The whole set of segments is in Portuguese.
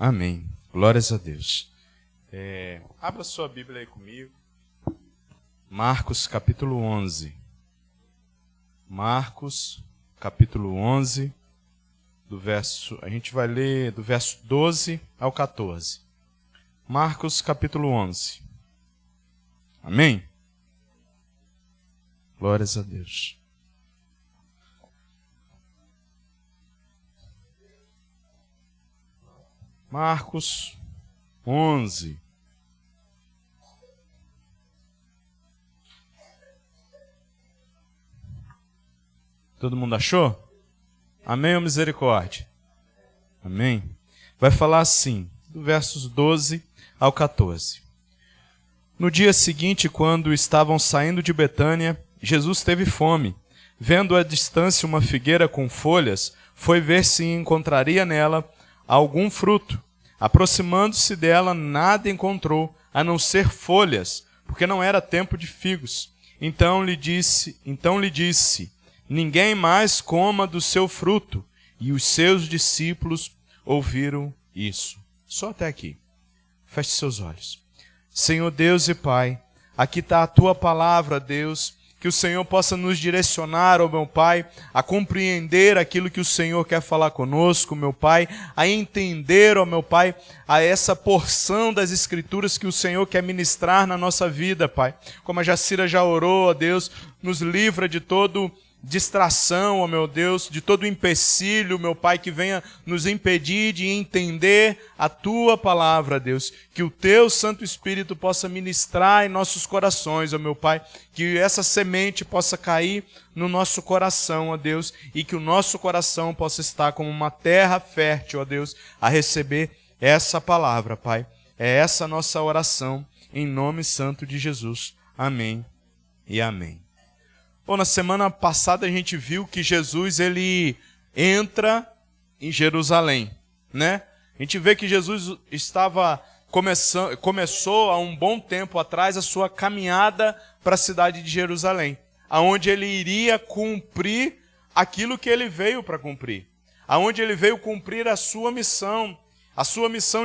Amém. Glórias a Deus. Abra sua Bíblia aí comigo. Marcos capítulo 11. Marcos capítulo 11, a gente vai ler do verso 12 ao 14. Marcos capítulo 11. Amém? Glórias a Deus. Marcos 11. Todo mundo achou? Amém ou misericórdia? Amém? Vai falar assim, do versos 12 ao 14. No dia seguinte, quando estavam saindo de Betânia, Jesus teve fome. Vendo à distância uma figueira com folhas, foi ver se encontraria nela algum fruto. Aproximando-se dela, nada encontrou, a não ser folhas, porque não era tempo de figos. Então lhe disse, ninguém mais coma do seu fruto. E os seus discípulos ouviram isso. Só até aqui. Feche seus olhos. Senhor Deus e Pai, aqui está a Tua palavra, Deus, que o Senhor possa nos direcionar, ó meu Pai, a compreender aquilo que o Senhor quer falar conosco, meu Pai, a entender, ó meu Pai, a essa porção das Escrituras que o Senhor quer ministrar na nossa vida, Pai. Como a Jacira já orou, ó Deus, nos livra de todo distração, ó meu Deus, de todo empecilho, meu Pai, que venha nos impedir de entender a Tua palavra, Deus. Que o Teu Santo Espírito possa ministrar em nossos corações, ó meu Pai, que essa semente possa cair no nosso coração, ó Deus, e que o nosso coração possa estar como uma terra fértil, ó Deus, a receber essa palavra, Pai. É essa a nossa oração, em nome santo de Jesus. Amém e amém. Bom, na semana passada a gente viu que Jesus ele entra em Jerusalém, né? A gente vê que Jesus começou há um bom tempo atrás a sua caminhada para a cidade de Jerusalém, aonde ele iria cumprir aquilo que ele veio para cumprir, aonde ele veio cumprir a sua missão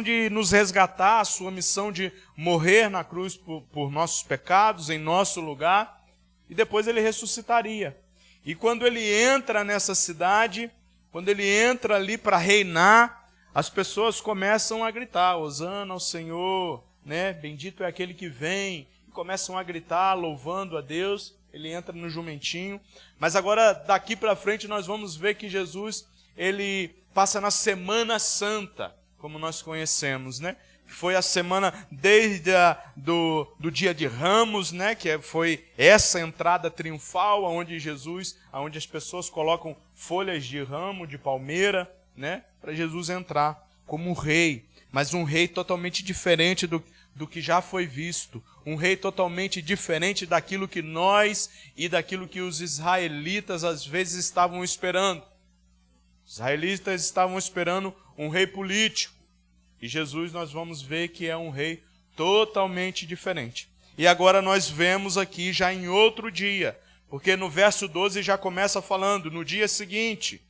de nos resgatar, a sua missão de morrer na cruz por nossos pecados, em nosso lugar. E depois ele ressuscitaria. E quando ele entra nessa cidade, quando ele entra ali para reinar, as pessoas começam a gritar, Hosana ao Senhor, né? Bendito é aquele que vem. E começam a gritar, louvando a Deus. Ele entra no jumentinho. Mas agora, daqui para frente, nós vamos ver que Jesus, ele passa na Semana Santa, como nós conhecemos, né? Foi a semana desde do dia de Ramos, né, que foi essa entrada triunfal onde as pessoas colocam folhas de ramo, de palmeira, né, para Jesus entrar como um rei, mas um rei totalmente diferente do que já foi visto, um rei totalmente diferente daquilo que nós e daquilo que os israelitas às vezes estavam esperando. Os israelitas estavam esperando um rei político. E Jesus nós vamos ver que é um rei totalmente diferente. E agora nós vemos aqui já em outro dia, porque no verso 12 já começa falando, no dia seguinte,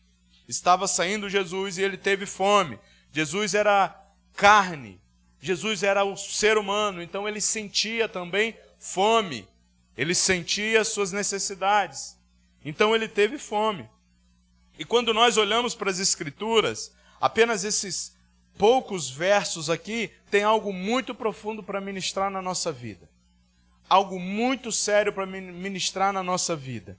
estava saindo Jesus e ele teve fome. Jesus era carne, Jesus era o ser humano, então ele sentia também fome, ele sentia suas necessidades. Então ele teve fome. E quando nós olhamos para as Escrituras, apenas esses poucos versos aqui tem algo muito profundo para ministrar na nossa vida. Algo muito sério para ministrar na nossa vida.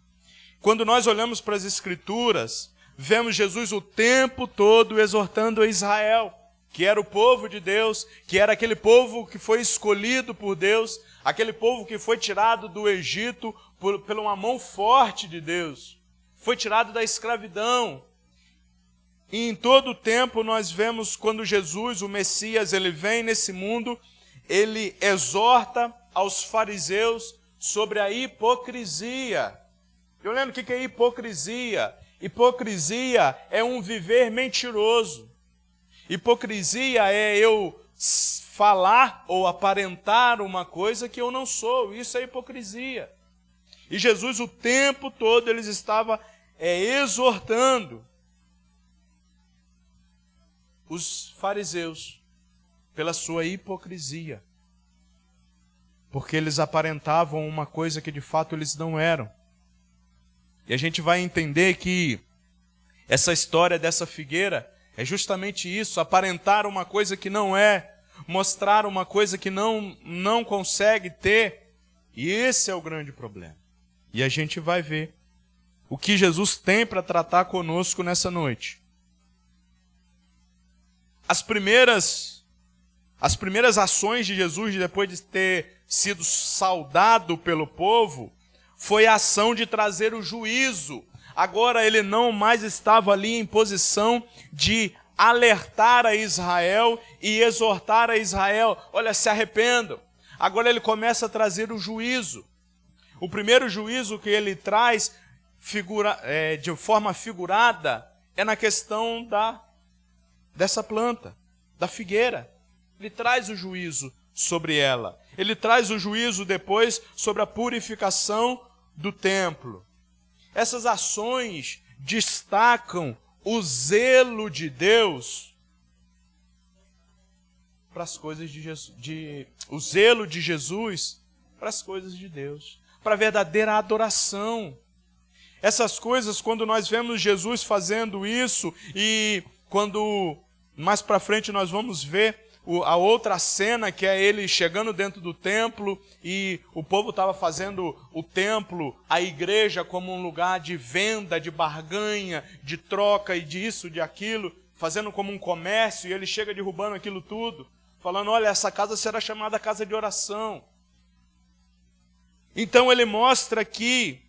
Quando nós olhamos para as Escrituras, vemos Jesus o tempo todo exortando a Israel, que era o povo de Deus, que era aquele povo que foi escolhido por Deus, aquele povo que foi tirado do Egito por uma mão forte de Deus, foi tirado da escravidão. E em todo o tempo nós vemos quando Jesus, o Messias, ele vem nesse mundo, ele exorta aos fariseus sobre a hipocrisia. Eu lembro o que é hipocrisia? Hipocrisia é um viver mentiroso. Hipocrisia é eu falar ou aparentar uma coisa que eu não sou. Isso é hipocrisia. E Jesus o tempo todo ele estava exortando. os fariseus pela sua hipocrisia, porque eles aparentavam uma coisa que de fato eles não eram. E a gente vai entender que essa história dessa figueira é justamente isso, aparentar uma coisa que não é, mostrar uma coisa que não consegue ter, e esse é o grande problema. E a gente vai ver o que Jesus tem para tratar conosco nessa noite. As primeiras ações de Jesus, depois de ter sido saudado pelo povo, foi a ação de trazer o juízo. Agora ele não mais estava ali em posição de alertar a Israel e exortar a Israel, olha, se arrependam. Agora ele começa a trazer o juízo. O primeiro juízo que ele traz de forma figurada é na questão dessa planta, da figueira. Ele traz o juízo sobre ela. Ele traz o juízo depois sobre a purificação do templo. Essas ações destacam o zelo de Deus para as coisas de Jesus, o zelo de Jesus para as coisas de Deus, para a verdadeira adoração. Essas coisas, quando nós vemos Jesus fazendo isso, e quando mais para frente nós vamos ver a outra cena, que é ele chegando dentro do templo, e o povo estava fazendo o templo, a igreja, como um lugar de venda, de barganha, de troca e disso, de aquilo, fazendo como um comércio, e ele chega derrubando aquilo tudo, falando, olha, essa casa será chamada casa de oração. Então ele mostra aqui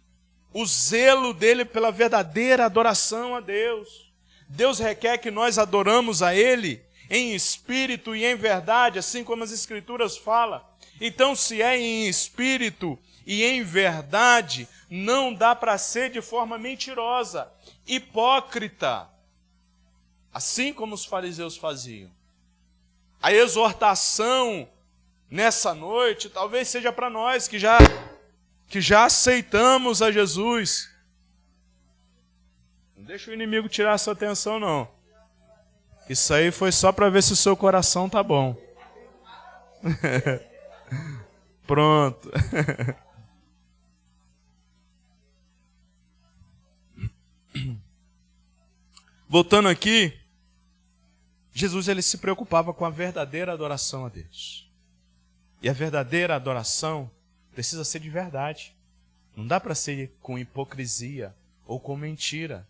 o zelo dele pela verdadeira adoração a Deus. Deus requer que nós adoramos a Ele em espírito e em verdade, assim como as Escrituras falam. Então, se é em espírito e em verdade, não dá para ser de forma mentirosa, hipócrita, assim como os fariseus faziam. A exortação nessa noite talvez seja para nós que já aceitamos a Jesus. Não deixa o inimigo tirar a sua atenção, não. Isso aí foi só para ver se o seu coração tá bom. Pronto. Voltando aqui, Jesus ele se preocupava com a verdadeira adoração a Deus. E a verdadeira adoração precisa ser de verdade. Não dá para ser com hipocrisia ou com mentira.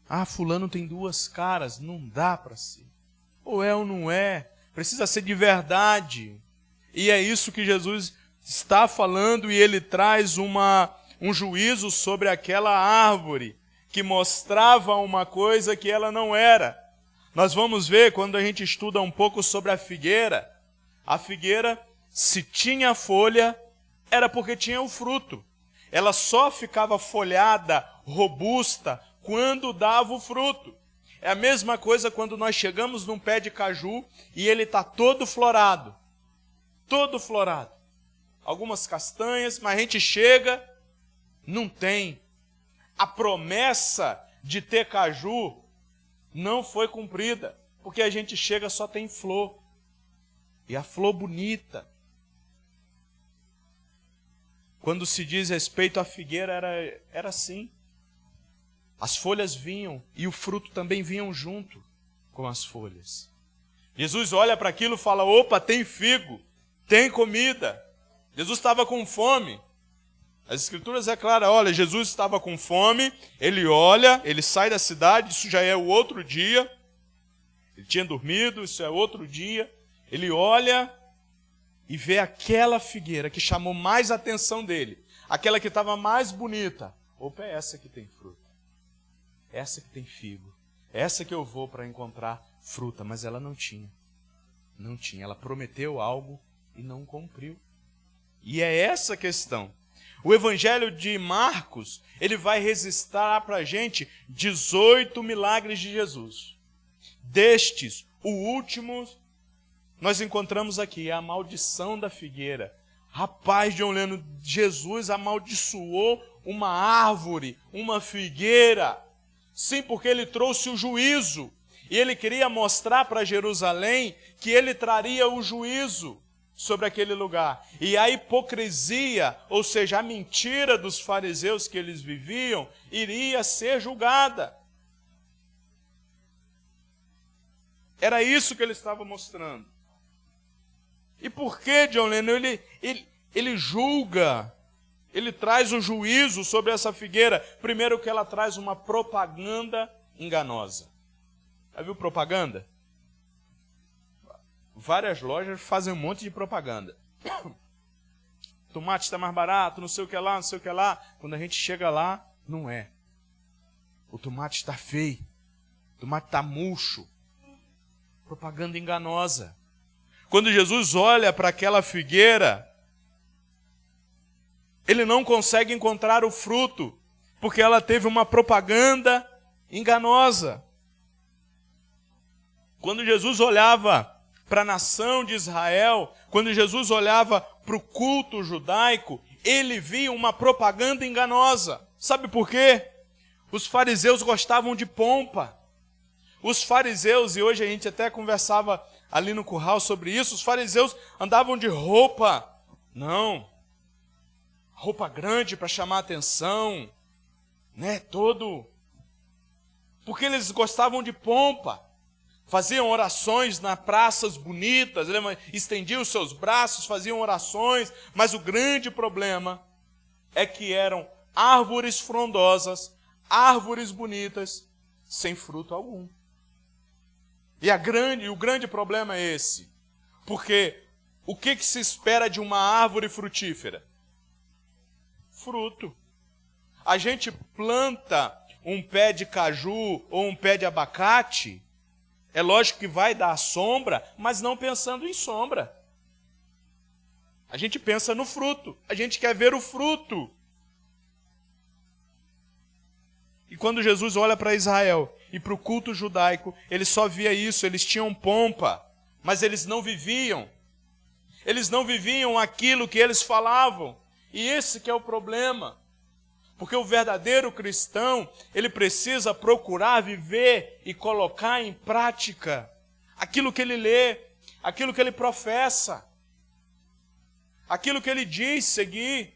Ah, fulano tem duas caras. Não dá para ser. Ou é ou não é. Precisa ser de verdade. E é isso que Jesus está falando, e ele traz um juízo sobre aquela árvore que mostrava uma coisa que ela não era. Nós vamos ver, quando a gente estuda um pouco sobre a figueira, se tinha folha, era porque tinha o fruto. Ela só ficava folhada, robusta, quando dava o fruto. É a mesma coisa quando nós chegamos num pé de caju e ele está todo florado. Todo florado. Algumas castanhas, mas a gente chega, não tem. A promessa de ter caju não foi cumprida, porque a gente chega só tem flor. E a flor bonita. Quando se diz respeito à figueira, era assim. As folhas vinham e o fruto também vinham junto com as folhas. Jesus olha para aquilo e fala, opa, tem figo, tem comida. Jesus estava com fome. As Escrituras é clara, olha, Jesus estava com fome, ele olha, ele sai da cidade, isso já é o outro dia. Ele tinha dormido, isso é outro dia. Ele olha e vê aquela figueira que chamou mais a atenção dele, aquela que estava mais bonita. Opa, é essa que tem fruta. Essa que tem figo. Essa que eu vou para encontrar fruta. Mas ela não tinha. Não tinha. Ela prometeu algo e não cumpriu. E é essa a questão. O Evangelho de Marcos, ele vai registrar para a gente 18 milagres de Jesus. Destes, o último, nós encontramos aqui, a maldição da figueira. Rapaz, John Lennon, Jesus amaldiçoou uma árvore, uma figueira. Sim, porque ele trouxe o juízo. E ele queria mostrar para Jerusalém que ele traria o juízo sobre aquele lugar. E a hipocrisia, ou seja, a mentira dos fariseus que eles viviam, iria ser julgada. Era isso que ele estava mostrando. E por que John Lennon, ele julga, ele traz o juízo sobre essa figueira? Primeiro que ela traz uma propaganda enganosa. Já viu propaganda? Várias lojas fazem um monte de propaganda. Tomate está mais barato, não sei o que lá, não sei o que lá. Quando a gente chega lá, não é. O tomate está feio. O tomate está murcho. Propaganda enganosa. Quando Jesus olha para aquela figueira, ele não consegue encontrar o fruto, porque ela teve uma propaganda enganosa. Quando Jesus olhava para a nação de Israel, quando Jesus olhava para o culto judaico, ele via uma propaganda enganosa. Sabe por quê? Os fariseus gostavam de pompa. Os fariseus, e hoje a gente até conversava ali no curral sobre isso, os fariseus andavam de roupa, roupa grande para chamar a atenção, porque eles gostavam de pompa, faziam orações nas praças bonitas, estendiam os seus braços, faziam orações, mas o grande problema é que eram árvores frondosas, árvores bonitas, sem fruto algum. E o grande problema é esse. Porque o que se espera de uma árvore frutífera? Fruto. A gente planta um pé de caju ou um pé de abacate, é lógico que vai dar sombra, mas não pensando em sombra. A gente pensa no fruto. A gente quer ver o fruto. E quando Jesus olha para Israel e para o culto judaico, ele só via isso, eles tinham pompa, mas eles não viviam. Eles não viviam aquilo que eles falavam. E esse que é o problema. Porque o verdadeiro cristão, ele precisa procurar viver e colocar em prática aquilo que ele lê, aquilo que ele professa, aquilo que ele diz seguir.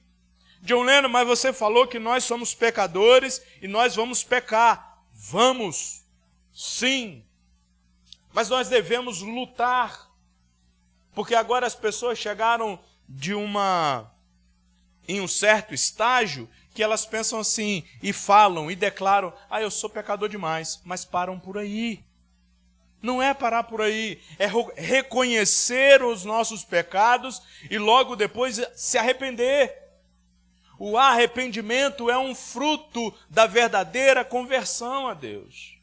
John Lennon, mas você falou que nós somos pecadores e nós vamos pecar. Vamos, sim. Mas nós devemos lutar. Porque agora as pessoas chegaram em um certo estágio que elas pensam assim e falam e declaram: eu sou pecador demais, mas param por aí. Não é parar por aí, é reconhecer os nossos pecados e logo depois se arrepender. O arrependimento é um fruto da verdadeira conversão a Deus.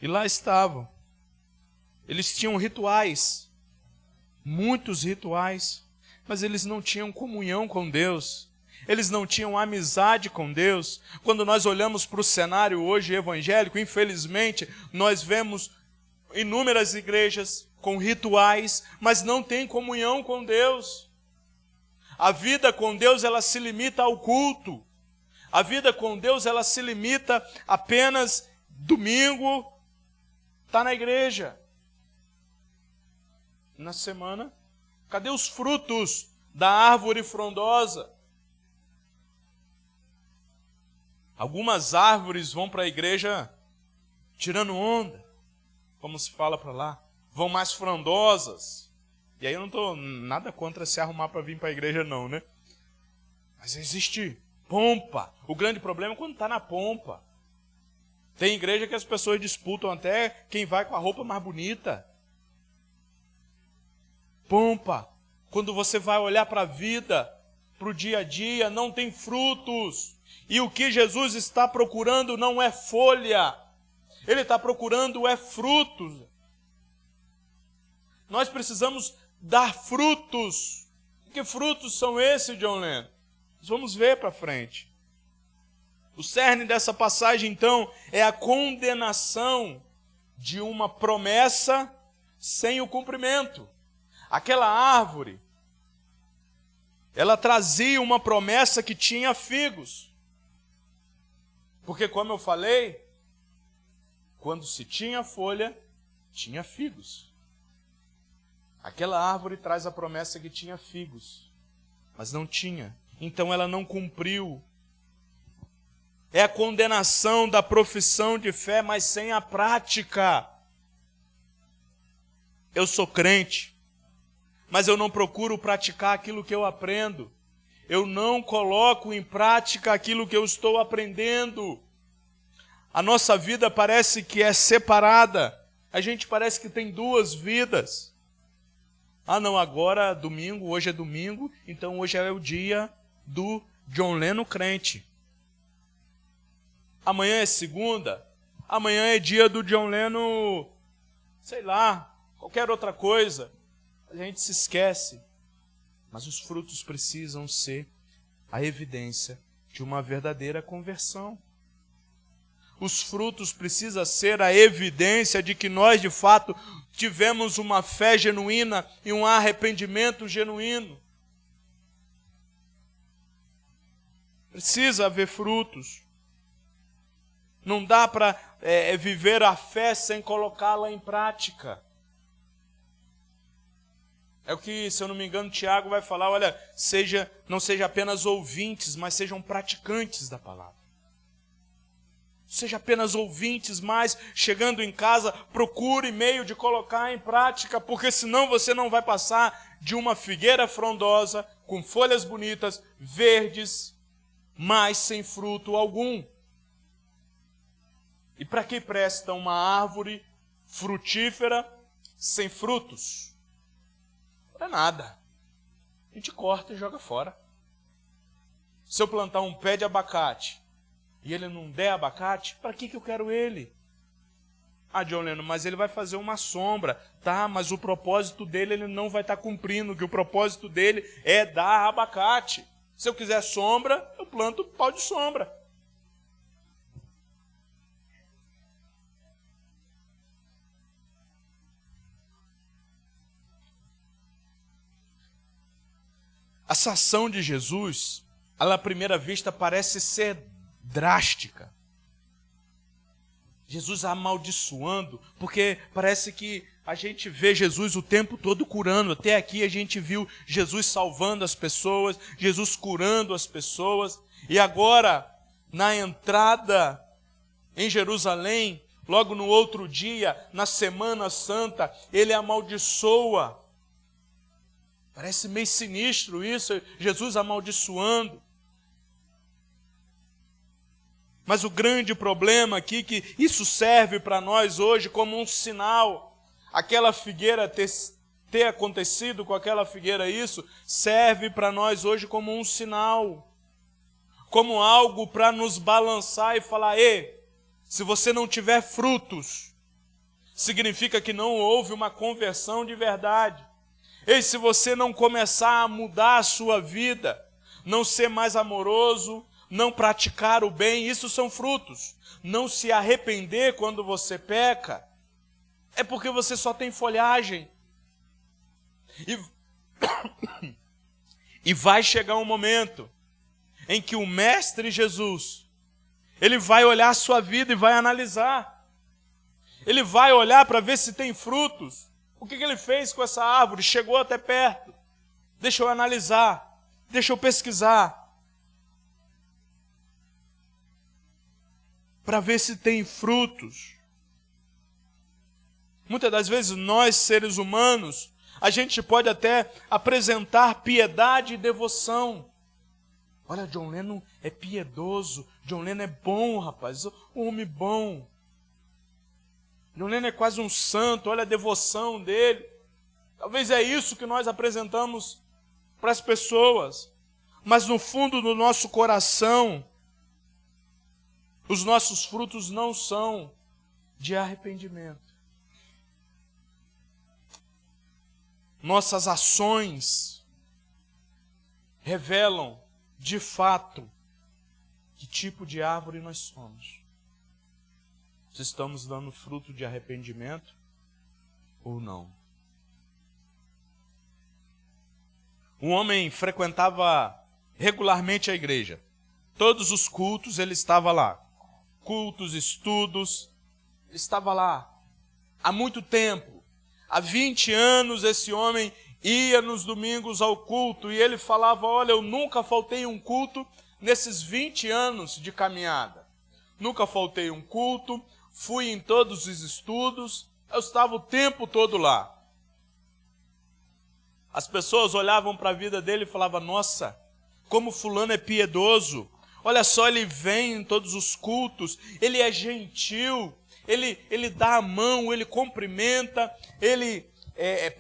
E lá estavam. Eles tinham rituais, muitos rituais, mas eles não tinham comunhão com Deus. Eles não tinham amizade com Deus. Quando nós olhamos para o cenário hoje evangélico, infelizmente, nós vemos inúmeras igrejas com rituais, mas não tem comunhão com Deus. A vida com Deus, ela se limita ao culto. A vida com Deus, ela se limita apenas domingo, está na igreja. Na semana, cadê os frutos da árvore frondosa? Algumas árvores vão para a igreja tirando onda, como se fala para lá, vão mais frondosas. E aí eu não estou nada contra se arrumar para vir para a igreja não, né? Mas existe pompa. O grande problema é quando está na pompa. Tem igreja que as pessoas disputam até quem vai com a roupa mais bonita. Pompa. Quando você vai olhar para a vida, para o dia a dia, não tem frutos. E o que Jesus está procurando não é folha. Ele está procurando é frutos. Nós precisamos dar frutos. Que frutos são esses, John Lennon? Nós vamos ver para frente. O cerne dessa passagem, então, é a condenação de uma promessa sem o cumprimento. Aquela árvore, ela trazia uma promessa que tinha figos. Porque, como eu falei, quando se tinha folha, tinha figos. Aquela árvore traz a promessa que tinha figos, mas não tinha. Então ela não cumpriu. É a condenação da profissão de fé, mas sem a prática. Eu sou crente, mas eu não procuro praticar aquilo que eu aprendo. Eu não coloco em prática aquilo que eu estou aprendendo. A nossa vida parece que é separada. A gente parece que tem duas vidas. Ah, não, agora é domingo, hoje é domingo, então hoje é o dia do John Lennon crente. Amanhã é segunda, amanhã é dia do John Lennon, sei lá, qualquer outra coisa. A gente se esquece. Mas os frutos precisam ser a evidência de uma verdadeira conversão. Os frutos precisam ser a evidência de que nós, de fato, tivemos uma fé genuína e um arrependimento genuíno. Precisa haver frutos. Não dá para viver a fé sem colocá-la em prática. É o que, se eu não me engano, Tiago vai falar, olha, não seja apenas ouvintes, mas sejam praticantes da palavra. Seja apenas ouvintes, mas chegando em casa, procure meio de colocar em prática, porque senão você não vai passar de uma figueira frondosa, com folhas bonitas, verdes, mas sem fruto algum. E para que presta uma árvore frutífera sem frutos? Para nada. A gente corta e joga fora. Se eu plantar um pé de abacate e ele não der abacate, para que eu quero ele? Ah, John Lennon, mas ele vai fazer uma sombra. Tá, mas o propósito dele ele não vai estar cumprindo, que o propósito dele é dar abacate. Se eu quiser sombra, eu planto pau de sombra. Essa ação de Jesus, ela à primeira vista parece ser drástica. Jesus amaldiçoando, porque parece que a gente vê Jesus o tempo todo curando. Até aqui a gente viu Jesus salvando as pessoas, Jesus curando as pessoas. E agora, na entrada em Jerusalém, logo no outro dia, na Semana Santa, ele amaldiçoa. Parece meio sinistro isso, Jesus amaldiçoando. Mas o grande problema aqui é que isso serve para nós hoje como um sinal. Aquela figueira ter acontecido com aquela figueira isso, serve para nós hoje como um sinal. Como algo para nos balançar e falar, se você não tiver frutos, significa que não houve uma conversão de verdade. Se você não começar a mudar a sua vida, não ser mais amoroso, não praticar o bem, isso são frutos. Não se arrepender quando você peca, é porque você só tem folhagem. E vai chegar um momento em que o Mestre Jesus, ele vai olhar a sua vida e vai analisar. Ele vai olhar para ver se tem frutos. O que ele fez com essa árvore? Chegou até perto. Deixa eu analisar. Deixa eu pesquisar. Para ver se tem frutos. Muitas das vezes nós, seres humanos, a gente pode até apresentar piedade e devoção. Olha, John Lennon é piedoso. John Lennon é bom, rapaz. Um homem bom. John Lennon é quase um santo, olha a devoção dele. Talvez é isso que nós apresentamos para as pessoas. Mas no fundo do nosso coração, os nossos frutos não são de arrependimento. Nossas ações revelam, de fato, que tipo de árvore nós somos. Se estamos dando fruto de arrependimento ou não. Um homem frequentava regularmente a igreja. Todos os cultos ele estava lá. cultos, estudos. Ele estava lá há muito tempo. Há 20 anos esse homem ia nos domingos ao culto e ele falava, olha, eu nunca faltei um culto nesses 20 anos de caminhada. Nunca faltei um culto, fui em todos os estudos, eu estava o tempo todo lá. As pessoas olhavam para a vida dele e falavam, nossa, como fulano é piedoso. Olha só, ele vem em todos os cultos, ele é gentil, ele dá a mão, ele cumprimenta, ele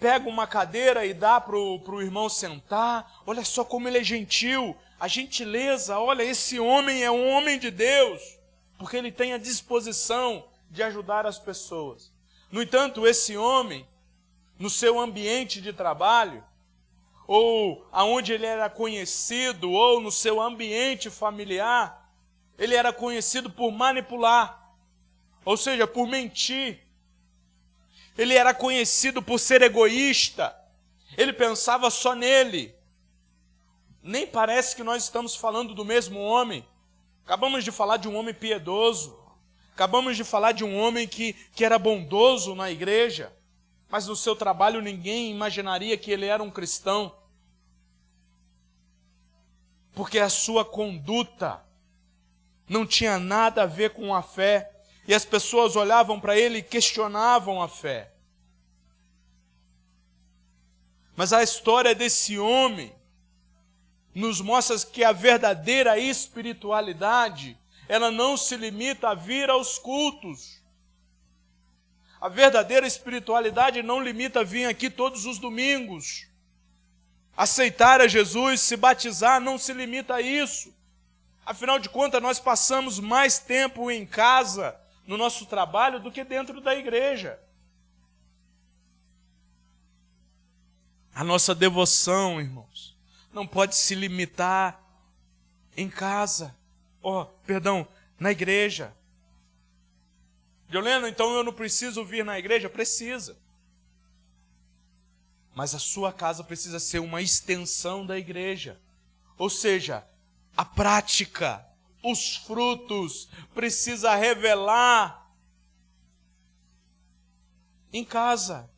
pega uma cadeira e dá para o irmão sentar. Olha só como ele é gentil, a gentileza, olha, esse homem é um homem de Deus, porque ele tem a disposição de ajudar as pessoas. No entanto, esse homem, no seu ambiente de trabalho, ou aonde ele era conhecido, ou no seu ambiente familiar, ele era conhecido por manipular, ou seja, por mentir. Ele era conhecido por ser egoísta, ele pensava só nele. Nem parece que nós estamos falando do mesmo homem. Acabamos de falar de um homem piedoso, acabamos de falar de um homem que era bondoso na igreja, mas no seu trabalho ninguém imaginaria que ele era um cristão, porque a sua conduta não tinha nada a ver com a fé, e as pessoas olhavam para ele e questionavam a fé. Mas a história desse homem nos mostra que a verdadeira espiritualidade, ela não se limita a vir aos cultos. A verdadeira espiritualidade não limita a vir aqui todos os domingos. Aceitar a Jesus, se batizar, não se limita a isso. Afinal de contas, nós passamos mais tempo em casa, no nosso trabalho, do que dentro da igreja. A nossa devoção, irmãos, não pode se limitar em casa. Na igreja. Dioleno, então eu não preciso vir na igreja? Precisa. Mas a sua casa precisa ser uma extensão da igreja. Ou seja, a prática, os frutos, precisa revelar em casa.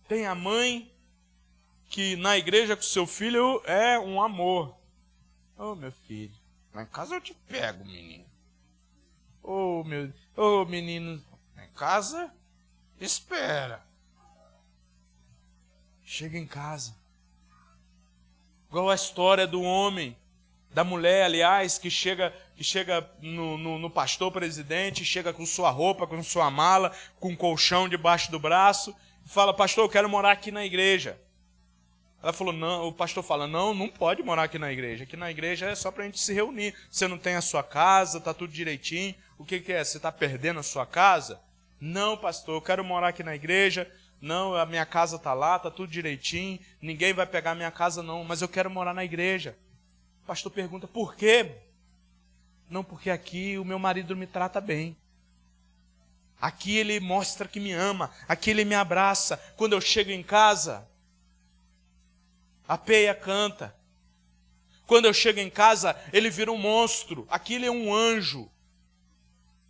Tem a mãe que na igreja com seu filho é um amor. Meu filho, lá em casa eu te pego, menino. Menino, lá em casa, espera. Chega em casa. Igual a história do homem, da mulher, aliás, que chega no pastor presidente, chega com sua roupa, com sua mala, com um colchão debaixo do braço, e fala, pastor, eu quero morar aqui na igreja. Ela falou, não, o pastor fala, não pode morar aqui na igreja. Aqui na igreja é só para a gente se reunir. Você não tem a sua casa, está tudo direitinho. O que é? Você está perdendo a sua casa? Não, pastor, eu quero morar aqui na igreja. Não, a minha casa está lá, está tudo direitinho. Ninguém vai pegar a minha casa, não. Mas eu quero morar na igreja. O pastor pergunta, por quê? Não, porque aqui o meu marido me trata bem. Aqui ele mostra que me ama. Aqui ele me abraça. Quando eu chego em casa, a peia canta. Quando eu chego em casa, ele vira um monstro. Aqui ele é um anjo.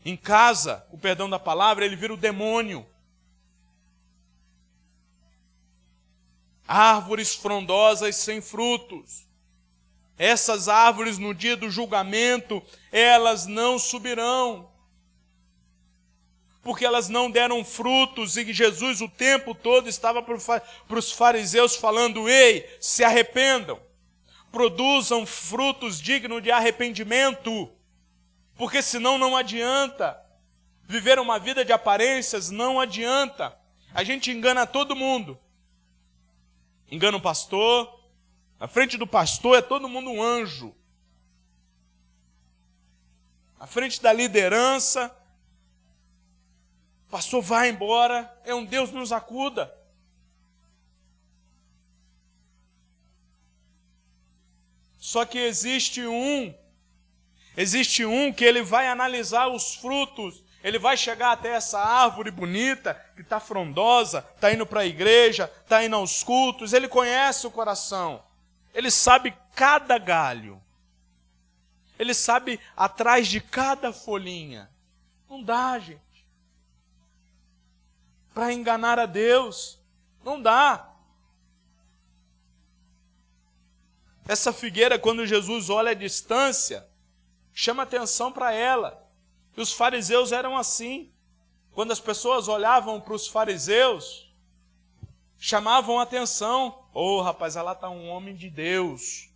Em casa, o perdão da palavra, ele vira o demônio. Árvores frondosas sem frutos. Essas árvores no dia do julgamento, elas não subirão. Porque elas não deram frutos, e Jesus o tempo todo estava para os fariseus falando, ei, se arrependam, produzam frutos dignos de arrependimento, porque senão não adianta. Viver uma vida de aparências não adianta. A gente engana todo mundo. Engana o pastor, na frente do pastor é todo mundo um anjo. Na frente da liderança, o pastor vai embora, é um Deus nos acuda. Só que existe um que ele vai analisar os frutos, ele vai chegar até essa árvore bonita, que está frondosa, está indo para a igreja, está indo aos cultos, ele conhece o coração, ele sabe cada galho, Ele sabe atrás de cada folhinha. Não dá, gente. Para enganar a Deus. Não dá. Essa figueira, quando Jesus olha à distância, chama atenção para ela. E os fariseus eram assim. Quando as pessoas olhavam para os fariseus, chamavam atenção. Ô, rapaz, lá está um homem de Deus.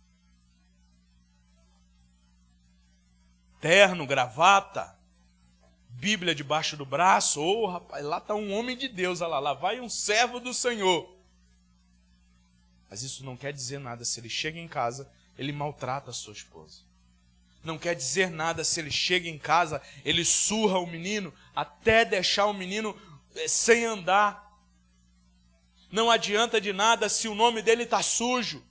Terno, gravata, Bíblia debaixo do braço. Ô, rapaz, lá está um homem de Deus. Olha lá vai um servo do Senhor. Mas isso não quer dizer nada. Se ele chega em casa, ele maltrata a sua esposa. Não quer dizer nada se ele chega em casa, ele surra o menino até deixar o menino sem andar. Não adianta de nada se o nome dele está sujo.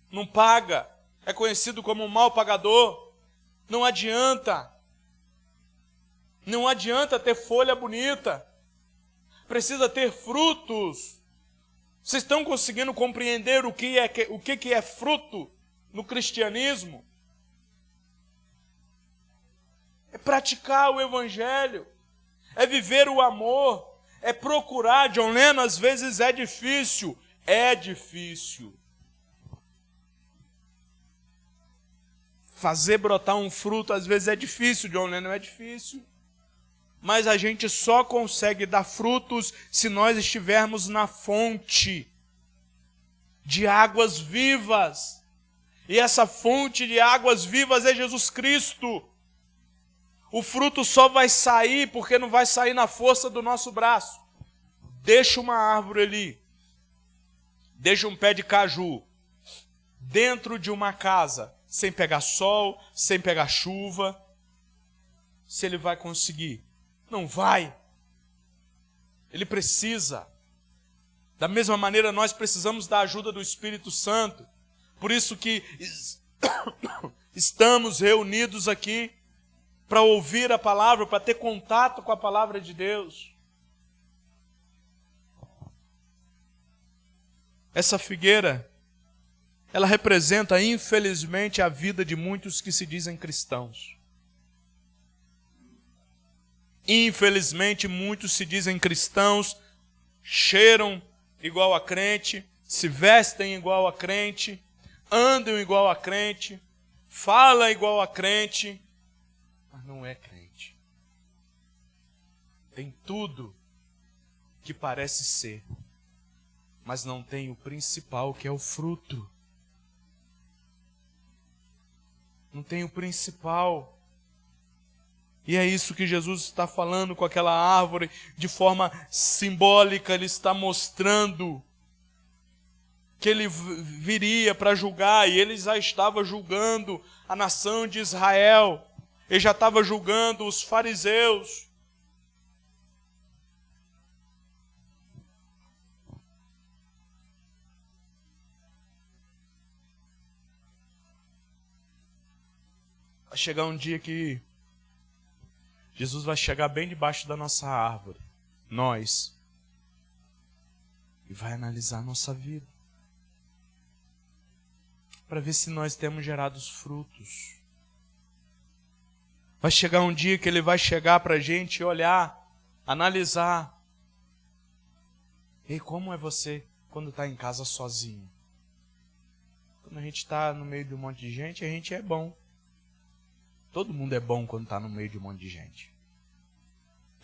Não paga. É conhecido como um mau pagador. Não adianta. Não adianta ter folha bonita. Precisa ter frutos. Vocês estão conseguindo compreender o que é fruto no cristianismo? É praticar o evangelho. É viver o amor. É procurar. John Lennon, às vezes é difícil. É difícil. Fazer brotar um fruto, às vezes é difícil, John Lennon, é difícil. Mas a gente só consegue dar frutos se nós estivermos na fonte de águas vivas. E essa fonte de águas vivas é Jesus Cristo. O fruto só vai sair porque não vai sair na força do nosso braço. Deixa uma árvore ali, deixa um pé de caju dentro de uma casa, sem pegar sol, sem pegar chuva. Se ele vai conseguir? Não vai. Ele precisa. Da mesma maneira, nós precisamos da ajuda do Espírito Santo. Por isso que estamos reunidos aqui para ouvir a palavra, para ter contato com a palavra de Deus. Essa figueira, ela representa, infelizmente, a vida de muitos que se dizem cristãos. Infelizmente, muitos se dizem cristãos, cheiram igual a crente, se vestem igual a crente, andam igual a crente, falam igual a crente, mas não é crente. Tem tudo que parece ser, mas não tem o principal, que é o fruto. Não tem o principal. E é isso que Jesus está falando com aquela árvore, de forma simbólica. Ele está mostrando que ele viria para julgar, e ele já estava julgando a nação de Israel. Ele já estava julgando os fariseus. Vai chegar um dia que Jesus vai chegar bem debaixo da nossa árvore, nós, e vai analisar a nossa vida, para ver se nós temos gerado os frutos. Vai chegar um dia que ele vai chegar para a gente olhar, analisar. Ei, como é você quando está em casa sozinho? Quando a gente está no meio de um monte de gente, a gente é bom. Todo mundo é bom quando está no meio de um monte de gente.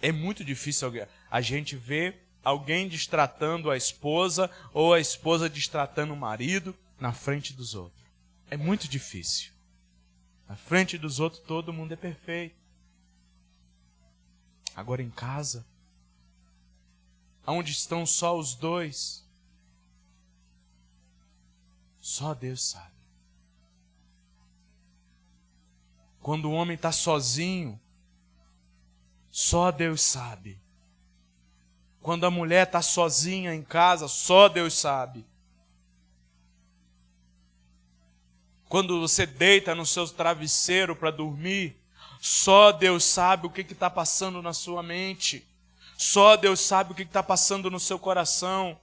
É muito difícil a gente ver alguém destratando a esposa ou a esposa destratando o marido na frente dos outros. É muito difícil. Na frente dos outros todo mundo é perfeito. Agora em casa, onde estão só os dois, só Deus sabe. Quando o homem está sozinho, só Deus sabe. Quando a mulher está sozinha em casa, só Deus sabe. Quando você deita no seu travesseiro para dormir, só Deus sabe o que está passando na sua mente. Só Deus sabe o que está passando no seu coração.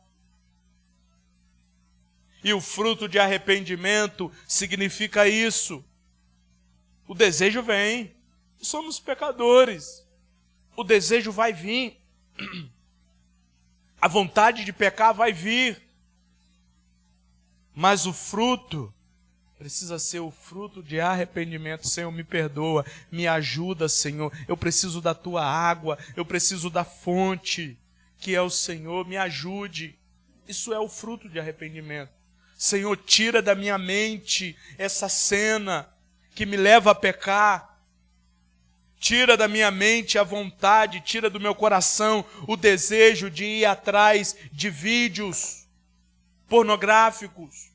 E o fruto de arrependimento significa isso. O desejo vem. Somos pecadores. O desejo vai vir. A vontade de pecar vai vir. Mas o fruto precisa ser o fruto de arrependimento. Senhor, me perdoa, me ajuda, Senhor. Eu preciso da tua água, eu preciso da fonte, que é o Senhor. Me ajude. Isso é o fruto de arrependimento. Senhor, tira da minha mente essa cena que me leva a pecar. Tira da minha mente a vontade, tira do meu coração o desejo de ir atrás de vídeos pornográficos.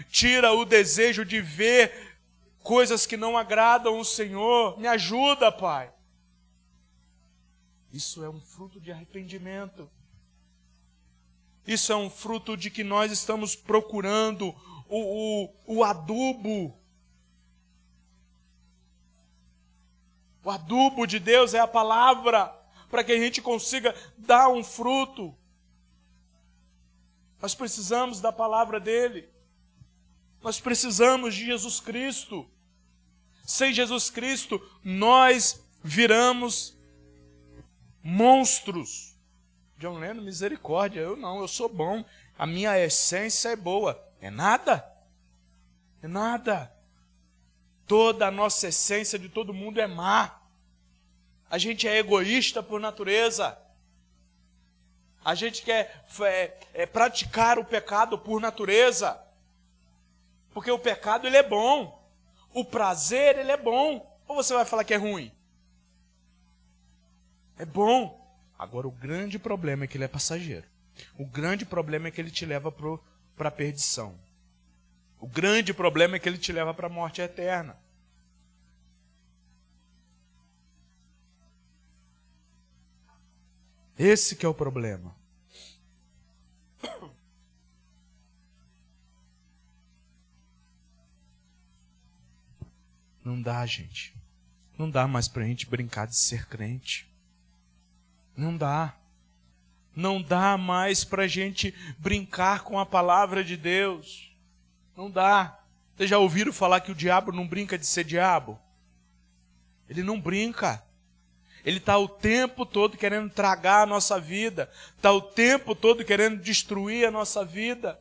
Tira o desejo de ver coisas que não agradam o Senhor. Me ajuda, Pai. Isso é um fruto de arrependimento. Isso é um fruto de que nós estamos procurando o adubo. O adubo de Deus é a palavra, para que a gente consiga dar um fruto. Nós precisamos da palavra dele. Nós precisamos de Jesus Cristo. Sem Jesus Cristo, nós viramos monstros. John Lennon, misericórdia, eu sou bom. A minha essência é boa. É nada. É nada. Toda a nossa essência de todo mundo é má. A gente é egoísta por natureza. A gente quer praticar o pecado por natureza. Porque o pecado, ele é bom. O prazer, ele é bom. Ou você vai falar que é ruim? É bom. Agora, o grande problema é que ele é passageiro. O grande problema é que ele te leva para a perdição. O grande problema é que ele te leva para a morte eterna. Esse que é o problema. Não dá, gente. Não dá mais pra gente brincar de ser crente. Não dá. Não dá mais pra gente brincar com a palavra de Deus. Não dá. Vocês já ouviram falar que o diabo não brinca de ser diabo? Ele não brinca. Ele está o tempo todo querendo tragar a nossa vida. Está o tempo todo querendo destruir a nossa vida.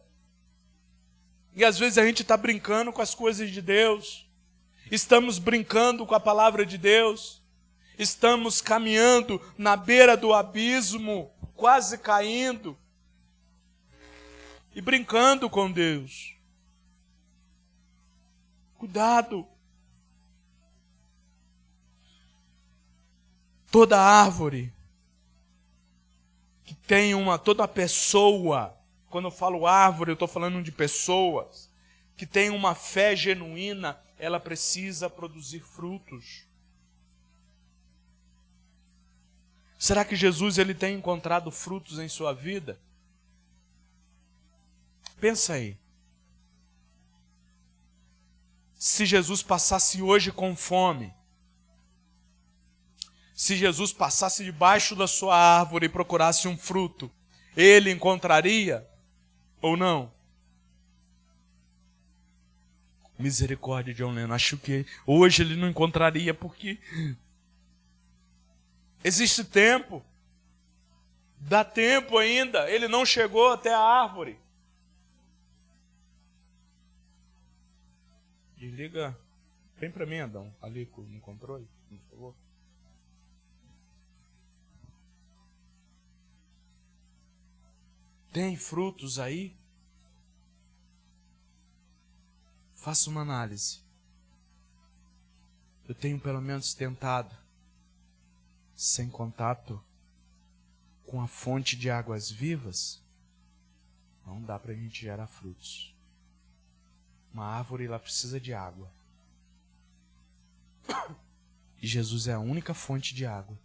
E às vezes a gente está brincando com as coisas de Deus. Estamos brincando com a palavra de Deus. Estamos caminhando na beira do abismo, quase caindo. E brincando com Deus. Cuidado. Toda árvore que tem toda pessoa, quando eu falo árvore, eu estou falando de pessoas, que tem uma fé genuína, ela precisa produzir frutos. Será que Jesus ele tem encontrado frutos em sua vida? Pensa aí. Se Jesus passasse hoje com fome, se Jesus passasse debaixo da sua árvore e procurasse um fruto, ele encontraria ou não? Misericórdia, John Lennon. Acho que hoje ele não encontraria porque existe tempo. Dá tempo ainda. Ele não chegou até a árvore. Desliga. Vem para mim, Adão. Ali no controle, por favor. Tem frutos aí? Faça uma análise. Eu tenho pelo menos tentado, sem contato com a fonte de águas vivas, não dá para a gente gerar frutos. Uma árvore, ela precisa de água. E Jesus é a única fonte de água.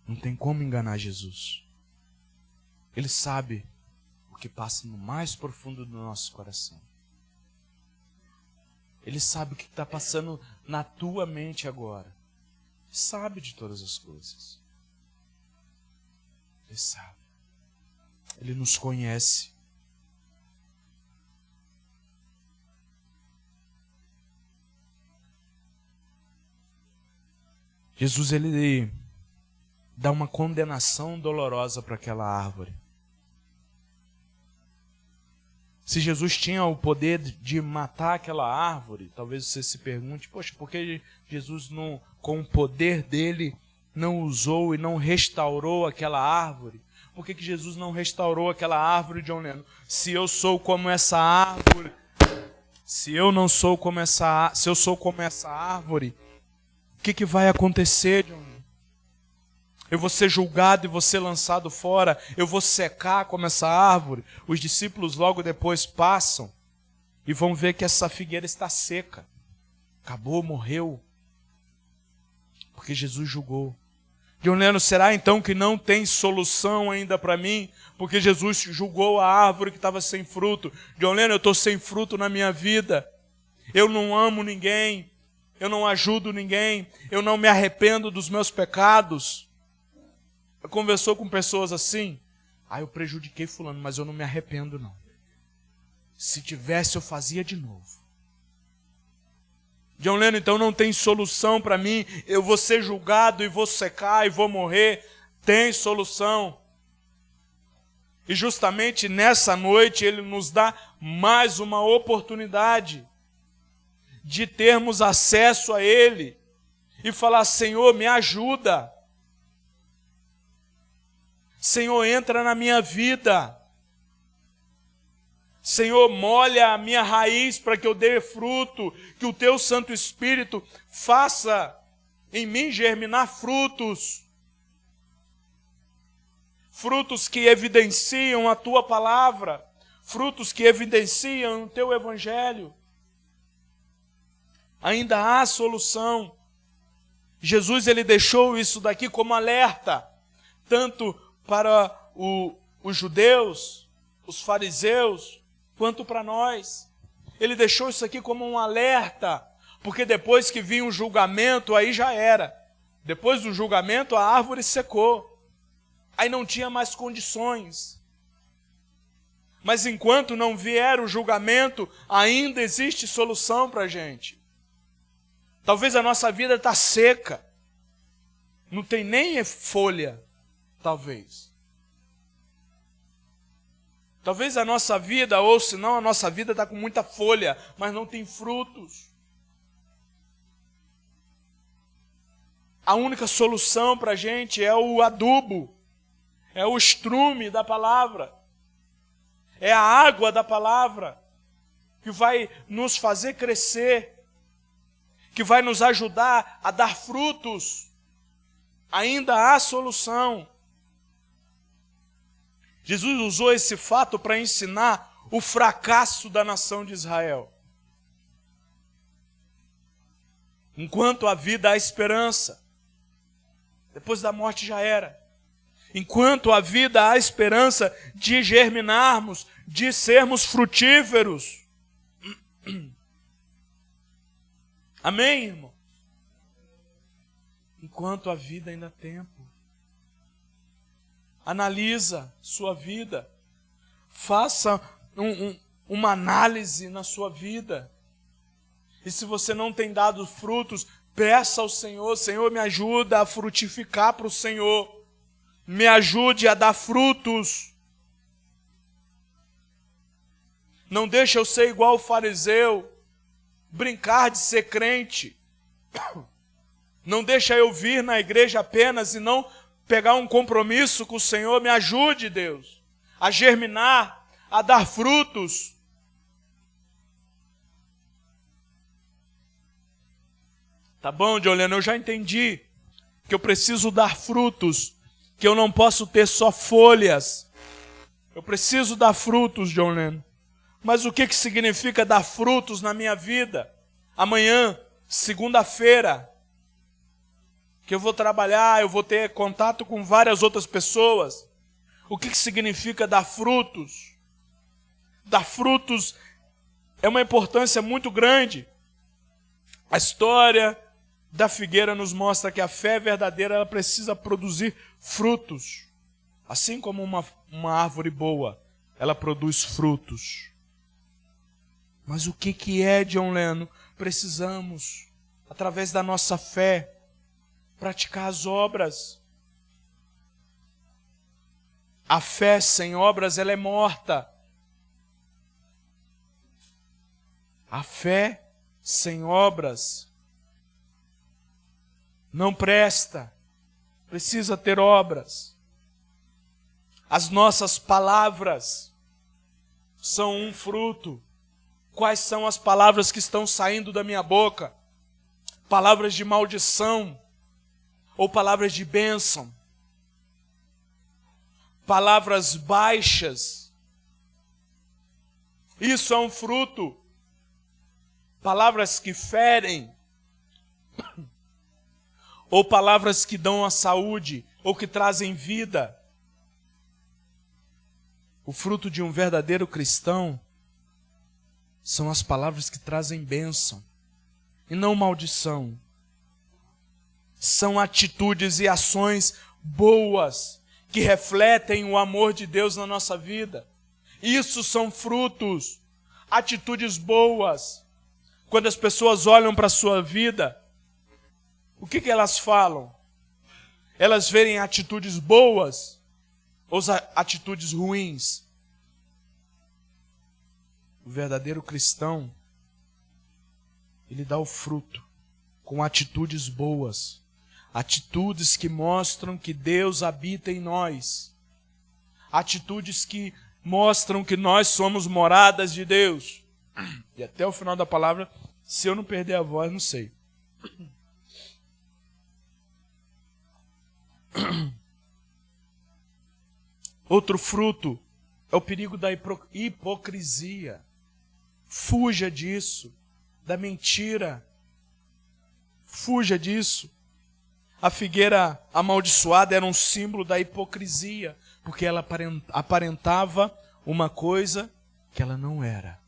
Não tem como enganar Jesus. Ele sabe o que passa no mais profundo do nosso coração. Ele sabe o que está passando na tua mente agora. Ele sabe de todas as coisas. Ele sabe. Ele nos conhece. Jesus, ele dá uma condenação dolorosa para aquela árvore. Se Jesus tinha o poder de matar aquela árvore, talvez você se pergunte, poxa, por que Jesus, não, com o poder dele, não usou e não restaurou aquela árvore? Por que Jesus não restaurou aquela árvore, John Lennon? Se eu sou como essa árvore, se eu sou como essa árvore, o que vai acontecer, John Lennon? Eu vou ser julgado e vou ser lançado fora. Eu vou secar como essa árvore. Os discípulos logo depois passam e vão ver que essa figueira está seca. Acabou, morreu. Porque Jesus julgou. John Lennon, será então que não tem solução ainda para mim? Porque Jesus julgou a árvore que estava sem fruto. John Lennon, eu estou sem fruto na minha vida. Eu não amo ninguém. Eu não ajudo ninguém. Eu não me arrependo dos meus pecados. Conversou com pessoas assim? Eu prejudiquei fulano, mas eu não me arrependo não. Se tivesse, eu fazia de novo. John Lennon, então não tem solução para mim. Eu vou ser julgado e vou secar e vou morrer. Tem solução. E justamente nessa noite ele nos dá mais uma oportunidade de termos acesso a ele e falar: Senhor, me ajuda. Senhor, entra na minha vida. Senhor, molha a minha raiz para que eu dê fruto, que o teu Santo Espírito faça em mim germinar frutos. Frutos que evidenciam a tua palavra, frutos que evidenciam o teu evangelho. Ainda há solução. Jesus, ele deixou isso daqui como alerta, tanto para os judeus, os fariseus, quanto para nós. Ele deixou isso aqui como um alerta, porque depois que vinha o julgamento, aí já era. Depois do julgamento, a árvore secou. Aí não tinha mais condições. Mas enquanto não vier o julgamento, ainda existe solução para a gente. Talvez a nossa vida está seca. Não tem nem folha. Talvez a nossa vida, ou se não, a nossa vida está com muita folha, mas não tem frutos. A única solução para a gente é o adubo, é o estrume da palavra, é a água da palavra, que vai nos fazer crescer, que vai nos ajudar a dar frutos. Ainda há solução. Jesus usou esse fato para ensinar o fracasso da nação de Israel. Enquanto a vida há esperança, depois da morte já era. Enquanto a vida há esperança de germinarmos, de sermos frutíferos. Amém, irmão? Enquanto a vida ainda há tempo. Analisa sua vida. Faça uma análise na sua vida. E se você não tem dado frutos, peça ao Senhor: Senhor, me ajuda a frutificar para o Senhor. Me ajude a dar frutos. Não deixe eu ser igual o fariseu, brincar de ser crente. Não deixa eu vir na igreja apenas e não pegar um compromisso com o Senhor. Me ajude, Deus, a germinar, a dar frutos. Tá bom, John Lennon, eu já entendi que eu preciso dar frutos, que eu não posso ter só folhas. Eu preciso dar frutos, John Lennon. Mas o que significa dar frutos na minha vida? Amanhã, segunda-feira, que eu vou trabalhar, eu vou ter contato com várias outras pessoas. O que significa dar frutos? Dar frutos é uma importância muito grande. A história da figueira nos mostra que a fé verdadeira, ela precisa produzir frutos. Assim como uma árvore boa, ela produz frutos. Mas o que é, John Lennon? Precisamos, através da nossa fé, praticar as obras. A fé sem obras, ela é morta. A fé sem obras não presta. Precisa ter obras. As nossas palavras são um fruto. Quais são as palavras que estão saindo da minha boca? Palavras de maldição ou palavras de bênção? Palavras baixas. Isso é um fruto. Palavras que ferem, ou palavras que dão a saúde, ou que trazem vida. O fruto de um verdadeiro cristão são as palavras que trazem bênção, e não maldição. São atitudes e ações boas, que refletem o amor de Deus na nossa vida. Isso são frutos, atitudes boas. Quando as pessoas olham para a sua vida, o que elas falam? Elas verem atitudes boas ou atitudes ruins? O verdadeiro cristão, ele dá o fruto com atitudes boas. Atitudes que mostram que Deus habita em nós. Atitudes que mostram que nós somos moradas de Deus. E até o final da palavra, se eu não perder a voz, não sei. Outro fruto é o perigo da hipocrisia. Fuja disso, da mentira. Fuja disso. A figueira amaldiçoada era um símbolo da hipocrisia, porque ela aparentava uma coisa que ela não era.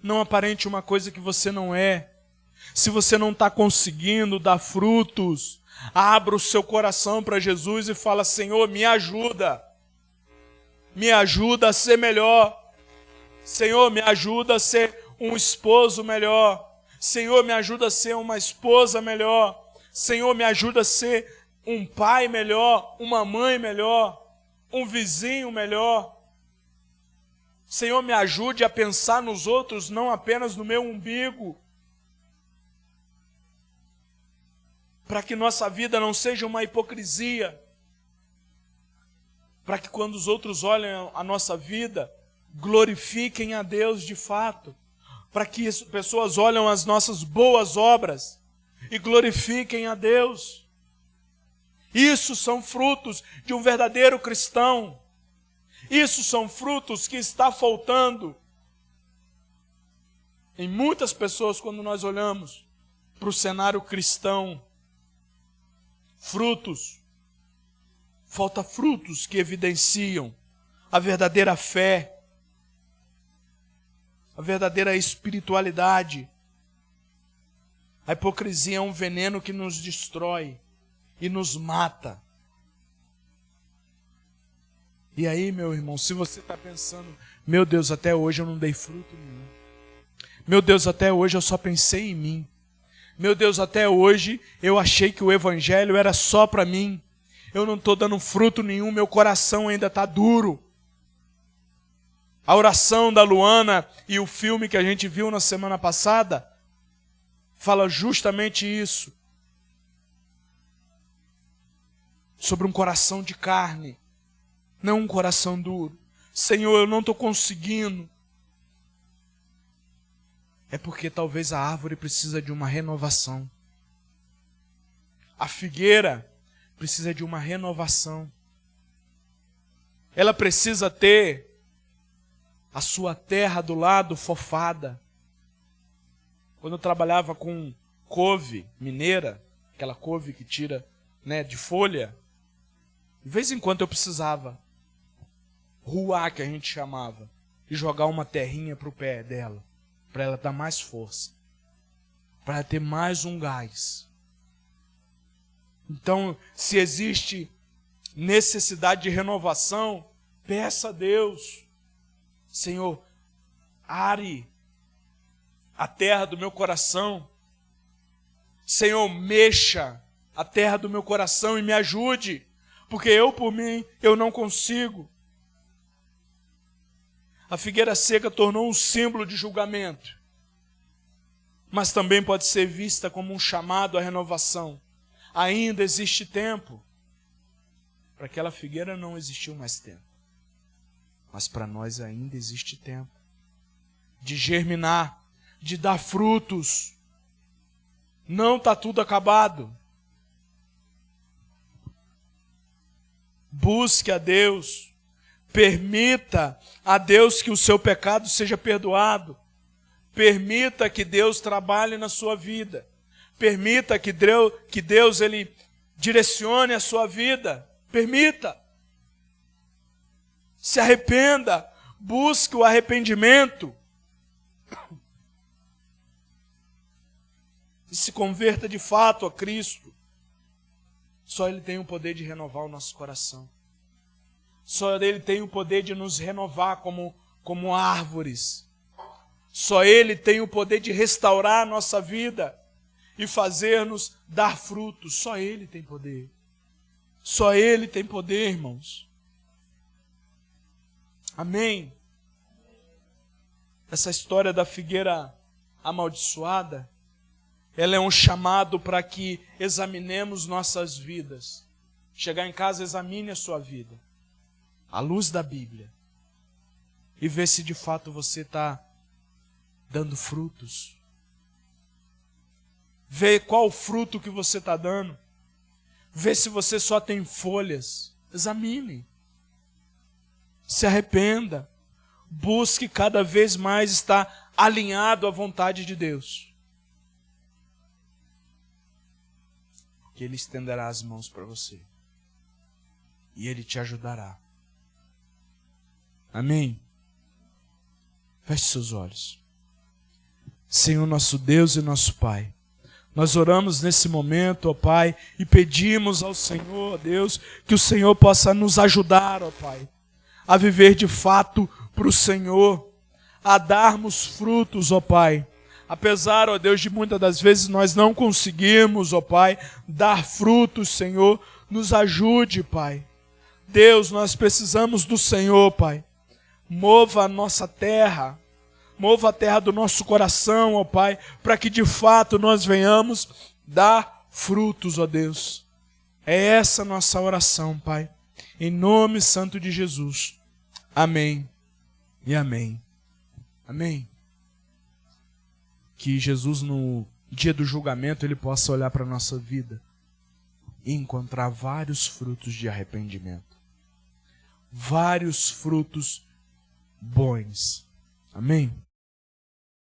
Não aparente uma coisa que você não é. Se você não está conseguindo dar frutos, abra o seu coração para Jesus e fala: Senhor, me ajuda. Me ajuda a ser melhor. Senhor, me ajuda a ser um esposo melhor. Senhor, me ajuda a ser uma esposa melhor. Senhor, me ajuda a ser um pai melhor, uma mãe melhor, um vizinho melhor. Senhor, me ajude a pensar nos outros, não apenas no meu umbigo. Para que nossa vida não seja uma hipocrisia. Para que quando os outros olhem a nossa vida, glorifiquem a Deus de fato. Para que as pessoas olhem as nossas boas obras e glorifiquem a Deus. Isso são frutos de um verdadeiro cristão. Isso são frutos que está faltando em muitas pessoas quando nós olhamos para o cenário cristão. Frutos. Falta frutos que evidenciam a verdadeira fé, a verdadeira espiritualidade. A hipocrisia é um veneno que nos destrói e nos mata. E aí, meu irmão, se você está pensando: meu Deus, até hoje eu não dei fruto nenhum. Meu Deus, até hoje eu só pensei em mim. Meu Deus, até hoje eu achei que o evangelho era só para mim. Eu não estou dando fruto nenhum, meu coração ainda está duro. A oração da Luana e o filme que a gente viu na semana passada fala justamente isso. Sobre um coração de carne, não um coração duro. Senhor, eu não estou conseguindo. É porque talvez a árvore precisa de uma renovação. A figueira precisa de uma renovação. Ela precisa ter a sua terra do lado fofada. Quando eu trabalhava com couve mineira, aquela couve que tira, de folha, de vez em quando eu precisava ruar, que a gente chamava, e jogar uma terrinha para o pé dela, para ela dar mais força, para ela ter mais um gás. Então, se existe necessidade de renovação, peça a Deus: Senhor, are a terra do meu coração. Senhor, mexa a terra do meu coração e me ajude, porque eu, por mim, eu não consigo. A figueira seca tornou um símbolo de julgamento, mas também pode ser vista como um chamado à renovação. Ainda existe tempo. Para aquela figueira não existiu mais tempo, mas para nós ainda existe tempo de germinar, de dar frutos. Não está tudo acabado. Busque a Deus. Permita a Deus que o seu pecado seja perdoado. Permita que Deus trabalhe na sua vida. Permita que Deus ele direcione a sua vida. Permita. Se arrependa. Busque o arrependimento. E se converta de fato a Cristo. Só Ele tem o poder de renovar o nosso coração. Só Ele tem o poder de nos renovar como árvores. Só Ele tem o poder de restaurar a nossa vida e fazer-nos dar frutos. Só Ele tem poder. Só Ele tem poder, irmãos. Amém? Essa história da figueira amaldiçoada, ela é um chamado para que examinemos nossas vidas. Chegar em casa, examine a sua vida, à luz da Bíblia, e ver se de fato você está dando frutos. Vê qual fruto que você está dando. Vê se você só tem folhas. Examine. Se arrependa. Busque cada vez mais estar alinhado à vontade de Deus. Que Ele estenderá as mãos para você. E Ele te ajudará. Amém? Feche seus olhos. Senhor nosso Deus e nosso Pai, nós oramos nesse momento, ó Pai, e pedimos ao Senhor, ó Deus, que o Senhor possa nos ajudar, ó Pai, a viver de fato para o Senhor, a darmos frutos, ó Pai. Apesar, ó Deus, de muitas das vezes nós não conseguirmos, ó Pai, dar frutos, Senhor, nos ajude, Pai. Deus, nós precisamos do Senhor, Pai. Mova a nossa terra, mova a terra do nosso coração, ó Pai, para que de fato nós venhamos dar frutos, ó Deus. É essa a nossa oração, Pai. Em nome santo de Jesus. Amém e amém. Amém. Que Jesus, no dia do julgamento, Ele possa olhar para a nossa vida e encontrar vários frutos de arrependimento. Vários frutos bons. Amém?